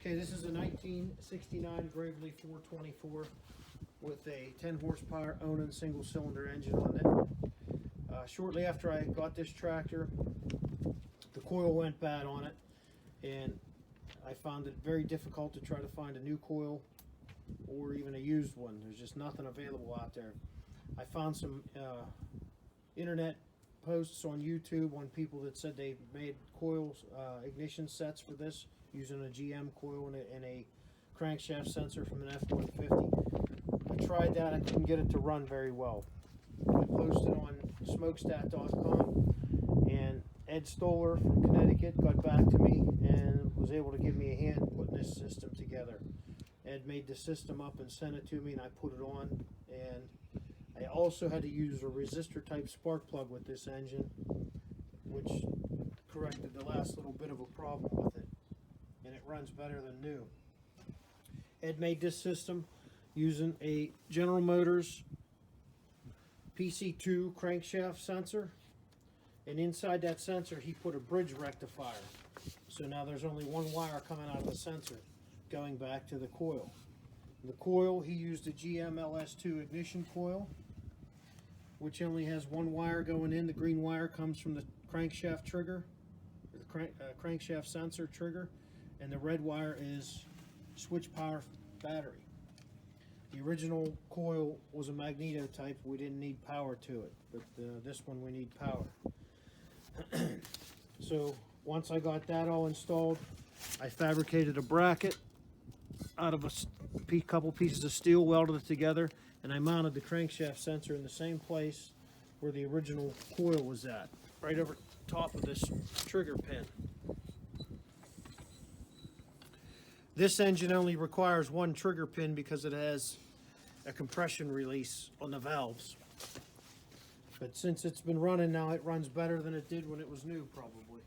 Okay, this is a 1969 Gravely 424 with a 10 horsepower Onan single cylinder engine on it. Shortly after I got this tractor, the coil went bad on it, and I found it very difficult to try to find a new coil or even a used one. There's just nothing available out there. I found some internet posts on YouTube on people that said they made coils, ignition sets for this using a GM coil and a crankshaft sensor from an F-150. I tried that. I couldn't get it to run very well. I posted on smokestat.com, and Ed Stoller from Connecticut got back to me and was able to give me a hand putting this system together. Ed made the system up and sent it to me, and I put it on. And I also had to use a resistor type spark plug with this engine, which corrected the last little bit of a problem with it, and it runs better than new. Ed made this system using a General Motors PC2 crankshaft sensor, and inside that sensor he put a bridge rectifier. So now there's only one wire coming out of the sensor going back to the coil. The coil, he used a GM LS2 ignition coil, which only has one wire going in. The green wire comes from the crankshaft trigger, the crankshaft sensor trigger, and the red wire is switch power battery. The original coil was a magneto type. We didn't need power to it, but this one we need power. So once I got that all installed, I fabricated a bracket out of a couple pieces of steel, welded it together, and I mounted the crankshaft sensor in the same place where the original coil was at, right over top of this trigger pin. This engine only requires one trigger pin because it has a compression release on the valves. But since it's been running now, it runs better than it did when it was new, probably.